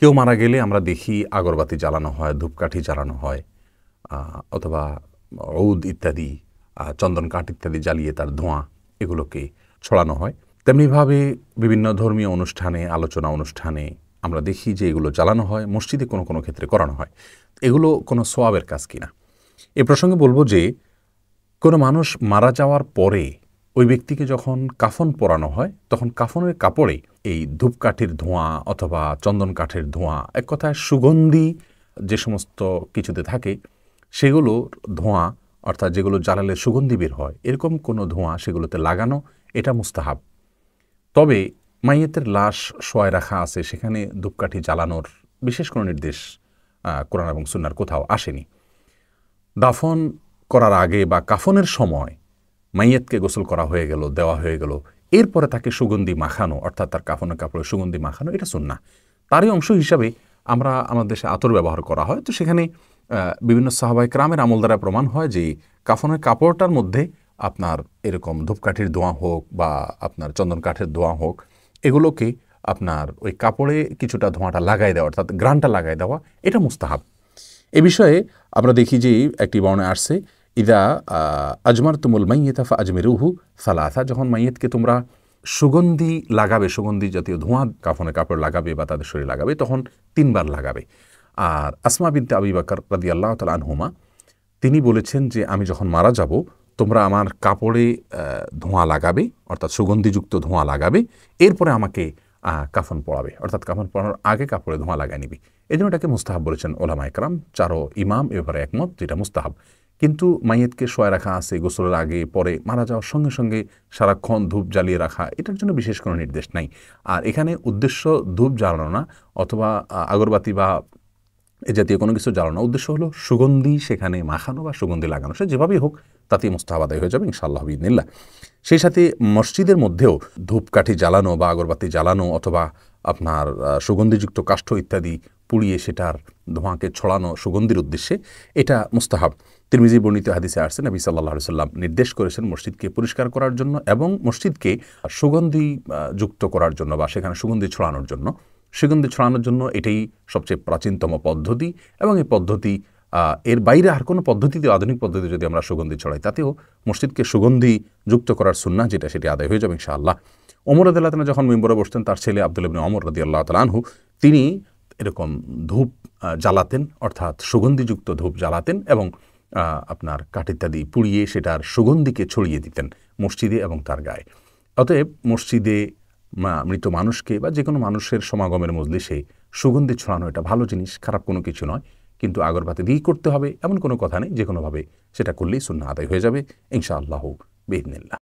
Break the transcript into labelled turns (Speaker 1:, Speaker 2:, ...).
Speaker 1: কেউ মারা গেলে আমরা দেখি আগরবাতি জ্বালানো হয়, ধূপকাঠি জ্বালানো হয়, অথবা ঔদ ইত্যাদি, চন্দন কাঠ ইত্যাদি জ্বালিয়ে তার ধোঁয়া এগুলোকে ছড়ানো হয়। তেমনিভাবে বিভিন্ন ধর্মীয় অনুষ্ঠানে, আলোচনা অনুষ্ঠানে আমরা দেখি যে এগুলো জ্বালানো হয়, মসজিদে কোনো কোনো ক্ষেত্রে করানো হয়। এগুলো কোনো সোয়াবের কাজ কিনা। এ প্রসঙ্গে বলবো যে কোনো মানুষ মারা যাওয়ার পরে ওই ব্যক্তিকে যখন কাফন পরানো হয়, তখন কাফনের কাপড়ে এই ধূপকাঠির ধোঁয়া অথবা চন্দন কাঠের ধোঁয়া, এক কথায় সুগন্ধি যে সমস্ত কিছুতে থাকে সেগুলোর ধোঁয়া, অর্থাৎ যেগুলো জ্বালালে সুগন্ধি বের হয়, এরকম কোনো ধোঁয়া সেগুলোতে লাগানো, এটা মুস্তাহাব। তবে মাইয়েতের লাশ শোয়ায় রাখা আছে, সেখানে ধূপকাঠি জ্বালানোর বিশেষ কোনো নির্দেশ কোরআন এবং সুন্নাহর কোথাও আসেনি। দাফন করার আগে বা কাফনের সময় মাইয়াতকে গোসল করা হয়ে গেল, দেওয়া হয়ে গেল, এরপরে তাকে সুগন্ধি মাখানো, অর্থাৎ তার কাফনের কাপড়ে সুগন্ধি মাখানো, এটা সুন্নাহ। তারই অংশ হিসাবে আমরা আমাদের দেশে আতর ব্যবহার করা হয়। তো সেখানে বিভিন্ন সাহাবায়ে কেরামের আমল দ্বারা প্রমাণ হয় যে কাফনের কাপড়টার মধ্যে আপনার এরকম ধূপকাঠির ধোঁয়া হোক বা আপনার চন্দন কাঠের ধোঁয়া হোক, এগুলোকে আপনার ওই কাপড়ে কিছুটা ধোঁয়াটা লাগাই দেওয়া, অর্থাৎ গ্রানটা লাগাই দেওয়া, এটা মুস্তাহাব। এ বিষয়ে আমরা দেখি যে একটি বর্ণায় আসছে, ইদা আজমার তুমুল মাইয়েতা ফা আজমিরুহু সালাসা, যখন মাইয়েতকে তোমরা সুগন্ধি লাগাবে, সুগন্ধি জাতীয় ধোঁয়া কাফনের কাপড় লাগাবে বা তাদের শরীরে লাগাবে, তখন 3 বার লাগাবে। আর আসমা বিনতে আবি বকর রাদিয়াল্লাহু তাআলা আনহুমা, তিনি বলেছেন যে আমি যখন মারা যাব তোমরা আমার কাপড়ে ধোঁয়া লাগাবে, অর্থাৎ সুগন্ধিযুক্ত ধোঁয়া লাগাবে, এরপরে আমাকে কাফন পরাবে, অর্থাৎ কাফন পরানোর আগে কাপড়ে ধোঁয়া লাগায় নিবি। এই জন্য এটাকে মুস্তাহাব বলেছেন ওলামায়ে কেরাম। 4 ইমাম এবারে একমত যেটা মুস্তাহাব। কিন্তু মাইয়েতকে শোয়া রাখা আছে গোসলের আগে পরে, মারা যাওয়ার সঙ্গে সঙ্গে সারাক্ষণ ধূপ জ্বালিয়ে রাখা, এটার জন্য বিশেষ কোনো নির্দেশ নাই। আর এখানে উদ্দেশ্য ধূপ জ্বালানো না, অথবা আগরবাতি বা এ জাতীয় কোনো কিছু জ্বালানো, উদ্দেশ্য হলো সুগন্ধি সেখানে মাখানো বা সুগন্ধি লাগানো। সে যেভাবেই হোক তাতেই মুস্তাহাব আদায় হয়ে যাবে ইনশাআল্লাহ বিইذনিল্লাহ। সেই সাথে মসজিদের মধ্যেও ধূপকাঠি জ্বালানো বা আগরবাতি জ্বালানো অথবা আপনার সুগন্ধিযুক্ত কাষ্ঠ ইত্যাদি পুড়িয়ে সেটার ধোঁয়াকে ছড়ানো সুগন্ধির উদ্দেশ্যে, এটা মুস্তাহাব। তিরমিজি বর্ণিত হাদিসে আসছে নবী সাল্লাল্লাহু আলাইহি ওয়াসাল্লাম নির্দেশ করেছেন মসজিদকে পরিষ্কার করার জন্য এবং মসজিদকে সুগন্ধি যুক্ত করার জন্য বা সেখানে সুগন্ধি ছড়ানোর জন্য। সুগন্ধি ছড়ানোর জন্য এটাই সবচেয়ে প্রাচীনতম পদ্ধতি, এবং এই পদ্ধতি এর বাইরে আর কোনো পদ্ধতিতে, আধুনিক পদ্ধতি যদি আমরা সুগন্ধি ছড়াই, তাতেও মসজিদকে সুগন্ধি যুক্ত করার সুন্নাহ যেটা, সেটি আদায় হয়ে যাবে ইনশাআল্লাহ। ওমর রাদিয়াল্লাহু তাআলা যখন মিম্বরে বসতেন, তার ছেলে আব্দুল্লাহ ইবনে ওমর রাদিয়াল্লাহু তাআলা আনহু, তিনি এরকম ধূপ জ্বালাতেন, অর্থাৎ সুগন্ধিযুক্ত ধূপ জ্বালাতেন এবং আপনার কাঠ ইত্যাদি পুড়িয়ে সেটার সুগন্ধিকে ছড়িয়ে দিতেন মসজিদে এবং তার গায়ে। অতএব মসজিদে মৃত মানুষকে বা যে কোনো মানুষের সমাগমের মজলিসে সুগন্ধি ছড়ানো এটা ভালো জিনিস, খারাপ কোনো কিছু নয়। কিন্তু আগরবাতি দিয়েই করতে হবে এমন কোনো কথা নেই, যে কোনোভাবে সেটা করলেই সুন্নাহ আদায় হয়ে যাবে ইনশাআল্লাহ বিইذনিল্লাহ।